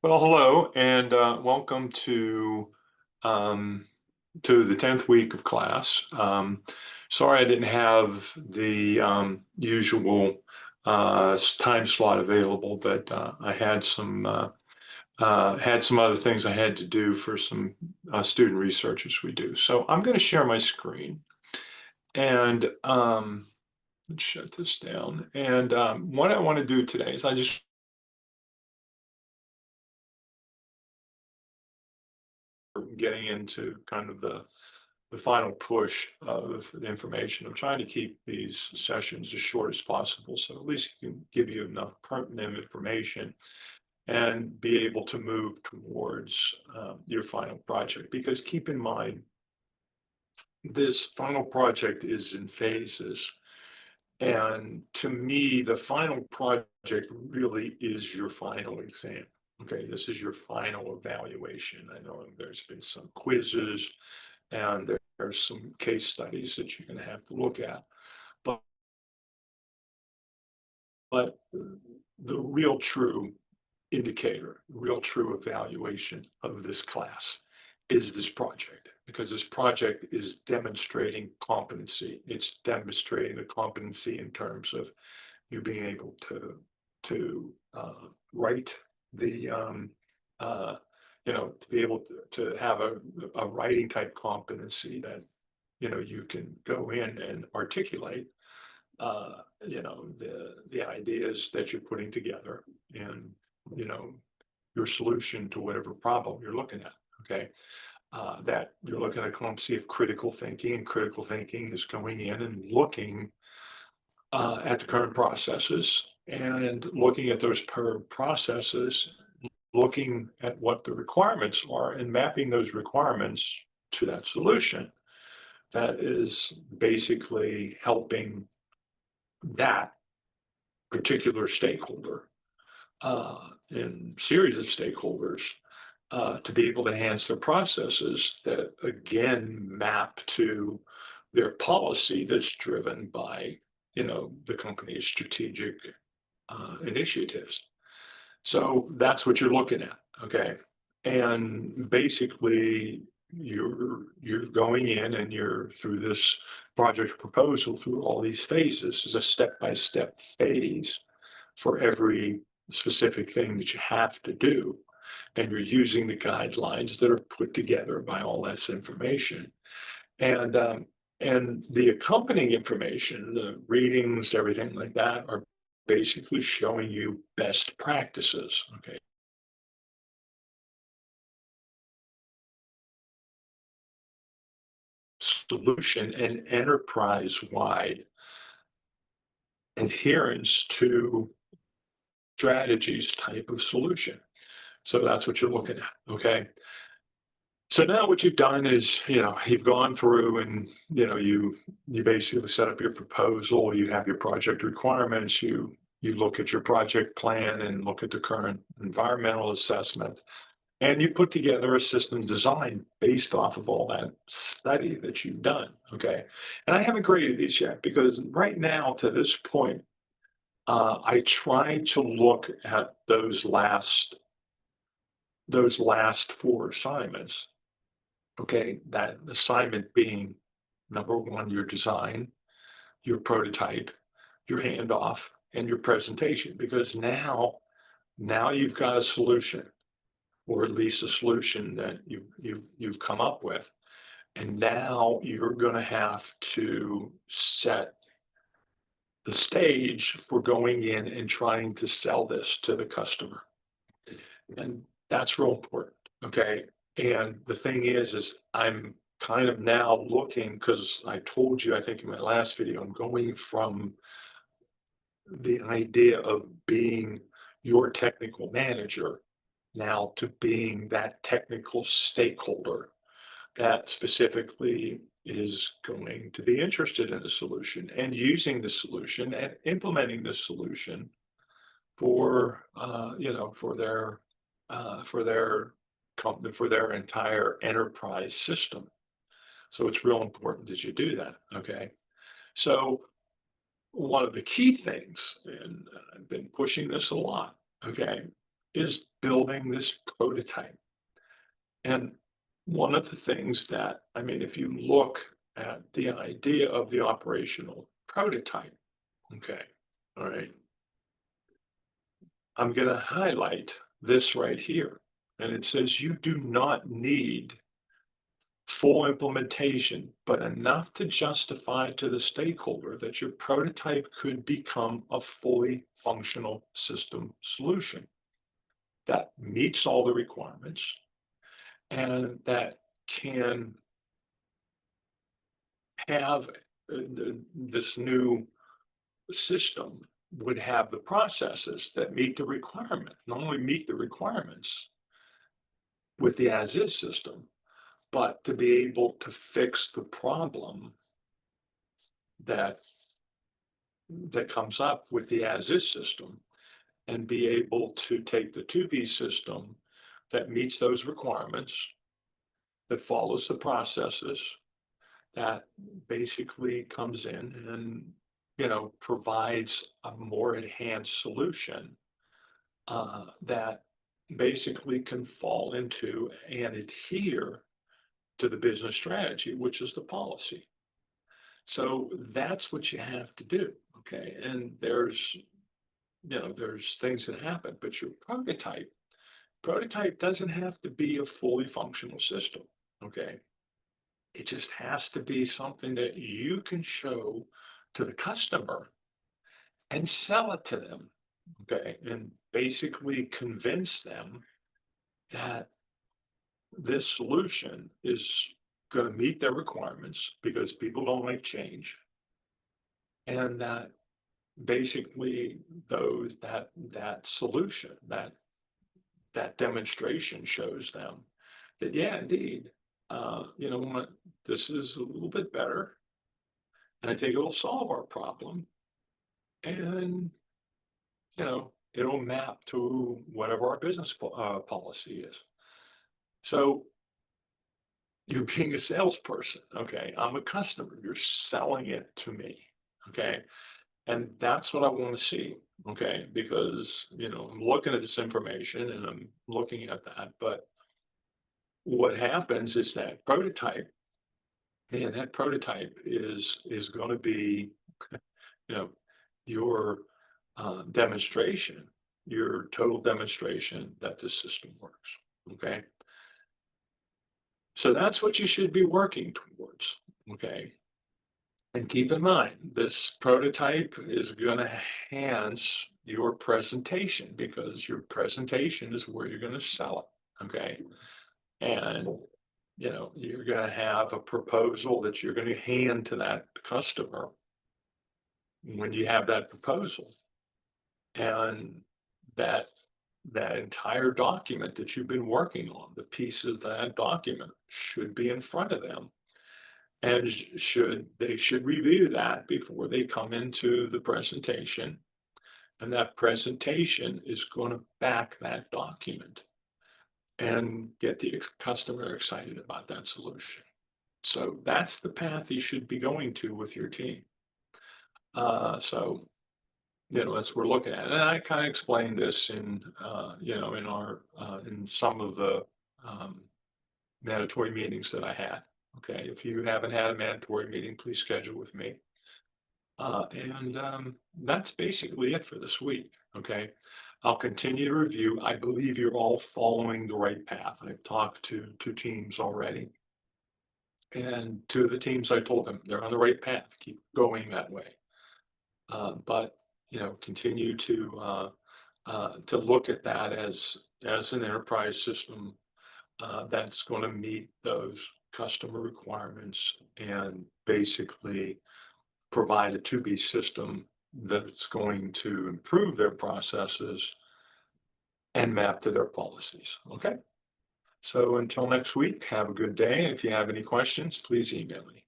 Well, hello, and welcome um, to the 10th week of class. Sorry I didn't have the usual time slot available, but I had some other things I had to do for some student research we do. So I'm going to share my screen and let's shut this down. And what I want to do today is I just getting into kind of the final push of the information. I'm trying to keep these sessions as short as possible, so at least it can give you enough pertinent information and be able to move towards your final project. Because keep in mind, this final project is in phases. And to me, the final project really is your final exam. Okay, this is your final evaluation. I know there's been some quizzes and there's some case studies that you're going to have to look at. But, but the real true indicator, real true evaluation of this class is this project, because this project is demonstrating competency. It's demonstrating the competency in terms of you being able to write the uh, to be able to have a writing type competency that you can go in and articulate the ideas that you're putting together and you know your solution to whatever problem you're looking at. Okay, that you're looking at competency of critical thinking, and critical thinking is going in and looking at the current processes and looking at those current processes, looking at what the requirements are and mapping those requirements to that solution that is basically helping that particular stakeholder and series of stakeholders to be able to enhance their processes that again map to their policy that's driven by the company's strategic initiatives. So that's what you're looking at, okay? And basically, you're going in and you're through this project proposal through all these phases. Is a step-by-step phase for every specific thing that you have to do. And you're using the guidelines that are put together by all this information. And and the accompanying information, the readings, everything like that, are basically showing you best practices. Okay, solution and enterprise-wide adherence to strategies type of solution. So that's what you're looking at. Okay. So now what you've done is, you've gone through and, you basically set up your proposal, you have your project requirements, you look at your project plan and look at the current environmental assessment, and you put together a system design based off of all that study that you've done. Okay. And I haven't graded these yet because right now to this point, I tried to look at those last four assignments. Okay, that assignment being number one, your design, your prototype, your handoff, and your presentation. Because now you've got a solution, or at least a solution that you've come up with, and now you're going to have to set the stage for going in and trying to sell this to the customer. And that's real important. Okay. And the thing is I'm kind of now looking, because I told you, I think in my last video, I'm going from the idea of being your technical manager now to being that technical stakeholder that specifically is going to be interested in the solution and using the solution and implementing the solution for for their company, for their entire enterprise system. So it's real important that you do that. Okay. So one of the key things, and I've been pushing this a lot, okay, is building this prototype. And one of the things that, I mean, if you look at the idea of the operational prototype, okay, all right, I'm going to highlight this right here. And it says you do not need full implementation, but enough to justify to the stakeholder that your prototype could become a fully functional system solution that meets all the requirements and that can have this new system would have the processes that meet the requirement, not only meet the requirements with the as is system, but to be able to fix the problem that comes up with the as is system and be able to take the to be system that meets those requirements, that follows the processes, that basically comes in and, provides a more enhanced solution that basically can fall into and adhere to the business strategy, which is the policy. So that's what you have to do. Okay. And there's things that happen, but your prototype doesn't have to be a fully functional system. Okay. It just has to be something that you can show to the customer and sell it to them. Okay. And basically convince them that this solution is going to meet their requirements because people don't like change. And that basically those that solution, that demonstration shows them that, yeah, indeed, you know what, this is a little bit better. And I think it'll solve our problem. And, it'll map to whatever our business policy is. So you're being a salesperson. Okay. I'm a customer. You're selling it to me. Okay. And that's what I want to see. Okay. Because, I'm looking at this information and I'm looking at that. But what happens is that prototype, and that prototype is going to be, you know, your demonstration, your total demonstration that the system works. Okay. So that's what you should be working towards. Okay. And keep in mind, this prototype is going to enhance your presentation because your presentation is where you're going to sell it. Okay. And, you're going to have a proposal that you're going to hand to that customer when you have that proposal. And that that entire document that you've been working on, the pieces of that document should be in front of them. And they should review that before they come into the presentation. And that presentation is going to back that document and get the customer excited about that solution. So that's the path you should be going to with your team. So as we're looking at it, and I kind of explained this in our in some of the um, mandatory meetings that I had. Okay, if you haven't had a mandatory meeting, please schedule with me. And that's basically it for this week. Okay, I'll continue to review. I believe you're all following the right path. I've talked to two teams already, and two of the teams I told them they're on the right path. Keep going that way. But continue to look at that as an enterprise system that's going to meet those customer requirements and basically provide a to be system that's going to improve their processes and map to their policies. Okay. So until next week, have a good day. If you have any questions, please email me.